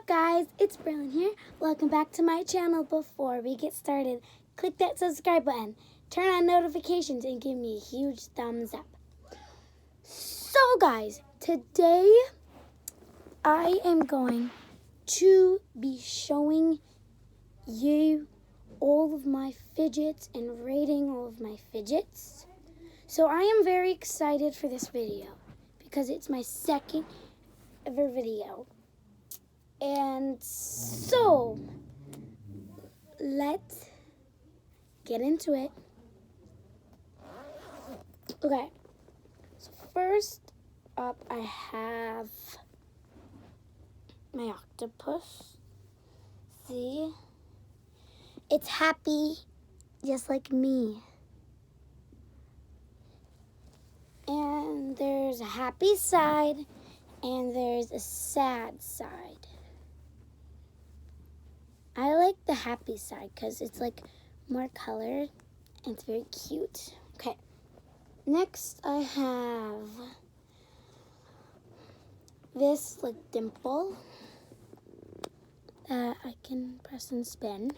guys? It's B.R.I.T.L.Y.N.E here. Welcome back to my channel. Before we get started, click that subscribe button, turn on notifications, and give me a huge thumbs up. So guys, today I am going to be showing you all of my fidgets and rating all of my fidgets. So I am very excited for this video because it's my second ever video. And so, let's get into it. Okay, so first up I have my octopus. See? It's happy, just like me. And there's a happy side, and there's a sad side. I like the happy side because it's like more colored and it's very cute. Okay, next I have this like dimple that I can press and spin.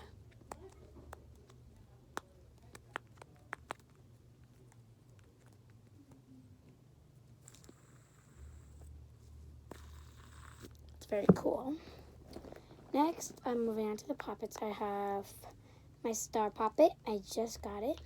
It's very cool. Next, I'm moving on to the poppets. I have my star poppet. I just got it.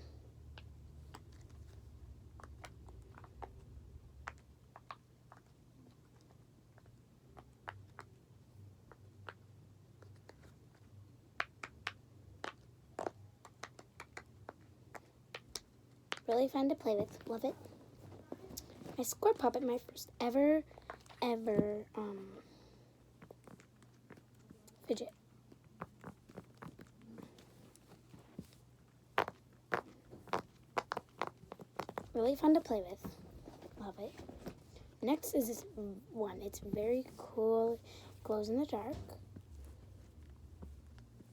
Really fun to play with. Love it. My square poppet, my first ever fidget. Really fun to play with. Love it. Next is this one. It's very cool. It glows in the dark.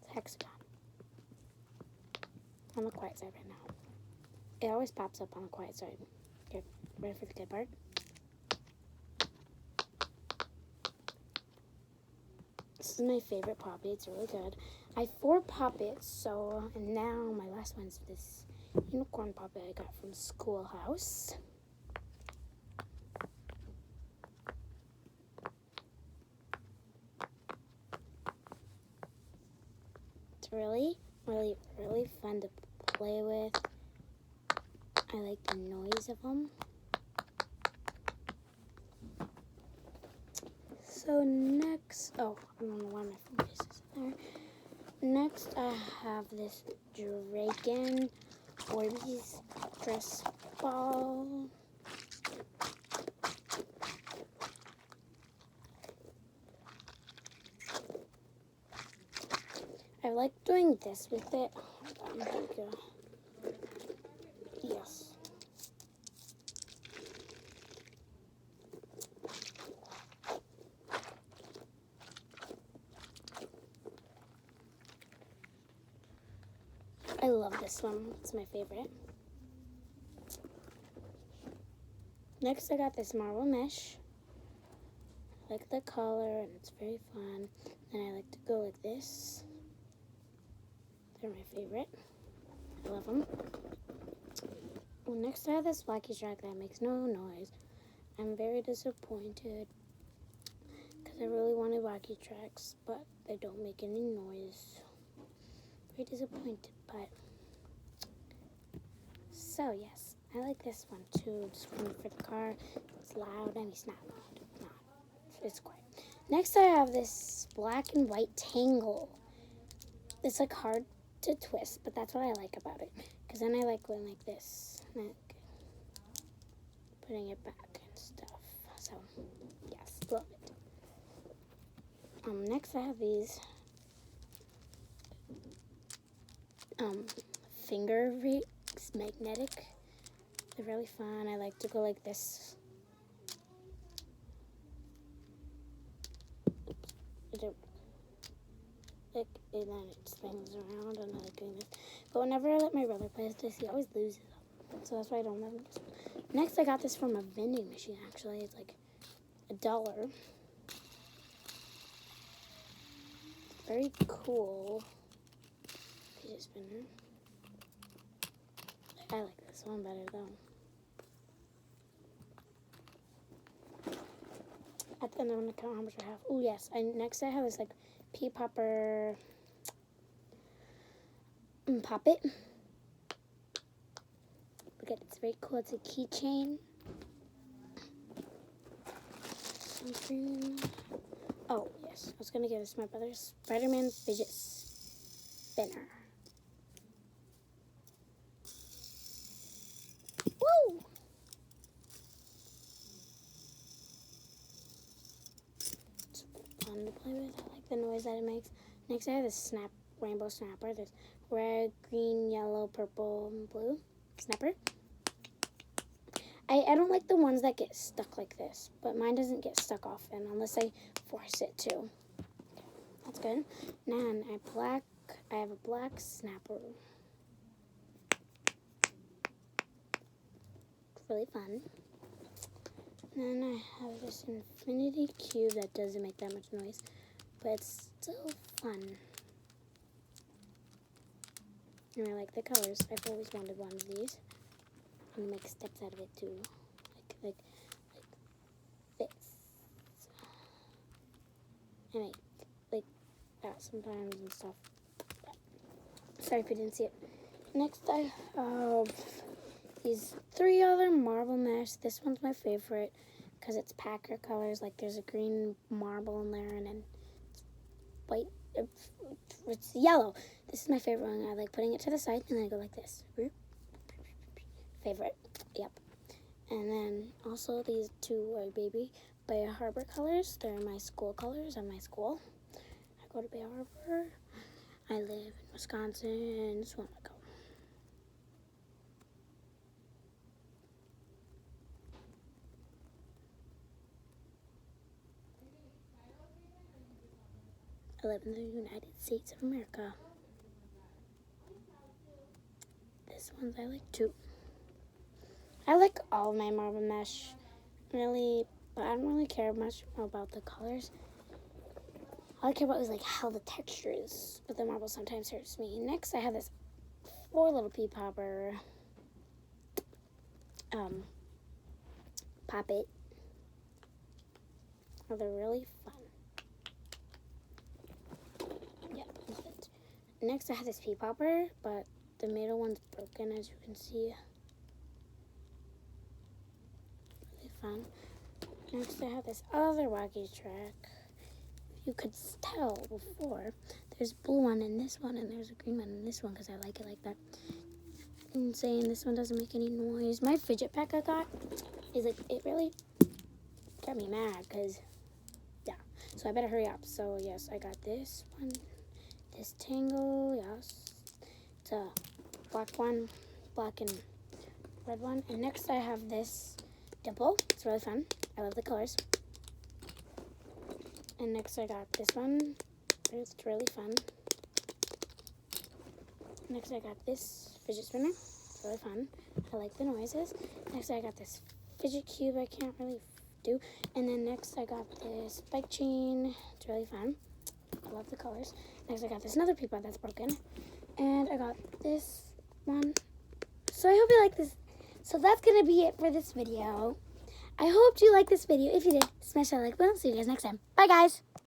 It's a hexagon. On the quiet side right now. It always pops up on the quiet side. Okay, ready for the good part? This is my favorite poppet. It's really good. I have 4 poppets, and now my last one's this unicorn poppet I got from Schoolhouse. It's really fun to play with. I like the noise of them. So next, I don't know why my phone is there. Next, I have this dragon Orbeez dress ball. I like doing this with it. Yes. I love this one. It's my favorite. Next, I got this marble mesh. I like the color, and it's very fun. And I like to go like this. They're my favorite. I love them. Well, next, I have this wacky track that makes no noise. I'm very disappointed because I really wanted wacky tracks, but they don't make any noise. Very disappointed, but so yes, I like this one too. Just one for the car. It's loud. I mean, it's not loud. It's not. It's quiet. Next, I have this black and white tangle. It's like hard to twist, but that's what I like about it. Because then I like going like this, like putting it back and stuff. So yes, love it. Next, I have these finger rings, magnetic. They're really fun. I like to go like this. And then it swings around, and I like doing this. But whenever I let my brother play this, he always loses them. So that's why I don't let him. Next, I got this from a vending machine. Actually, it's like $1. very cool fidget spinner. I like this one better though. At the end, I'm gonna count how much I have. Oh yes, next I have this like pea popper pop it. Look at it, it's very cool. It's a keychain. Green. Oh yes, I was gonna give this to my brother. Spider-Man fidget spinner. Woo! It's fun to play with. I like the noise that it makes. Next, I have this rainbow snapper. There's red, green, yellow, purple, and blue snapper. I don't like the ones that get stuck like this, but mine doesn't get stuck often unless I force it to. Okay, that's good. Now I have a black snapper. It's really fun. Then I have this infinity cube that doesn't make that much noise, but it's still fun. And I like the colors. I've always wanted one of these. And make steps out of it too, like this. I make like that sometimes and stuff. Sorry if you didn't see it. Next I have these 3 other marble mesh. This one's my favorite because it's Packer colors. Like there's a green marble in there and then it's white. It's yellow. This is my favorite one. I like putting it to the side and then I go like this. Favorite. Yep. And then also these 2 are Baby Bay Harbor colors. They're my school colors of my school. I go to Bay Harbor. I live in Wisconsin. That's where I go. I live in the United States of America. This one's I like too. I like all of my marble mesh, really, but I don't really care much about the colors. All I care about is like how the texture is, but the marble sometimes hurts me. Next, I have this 4 little pea popper pop it. Oh, they're really fun. Yeah. Next, I have this pea popper, but the middle one's broken, as you can see. Fun. Next I have this other wacky track. You could tell before, there's blue one in this one and there's a green one in this one because I like it like that. And saying this one doesn't make any noise. My fidget pack I got is like, it really got me mad because, yeah. So I better hurry up. So yes, I got this one, this tangle, yes. It's a black one, black and red one. And next I have this dimple. It's really fun. I love the colors. And next I got this one. It's really fun. Next I got this fidget spinner. It's really fun. I like the noises. Next I got this fidget cube I can't really do. And then next I got this bike chain. It's really fun. I love the colors. Next I got this another peapod that's broken. And I got this one. So I hope you like this. So that's going to be it for this video. I hope you liked this video. If you did, smash that like button. See you guys next time. Bye, guys.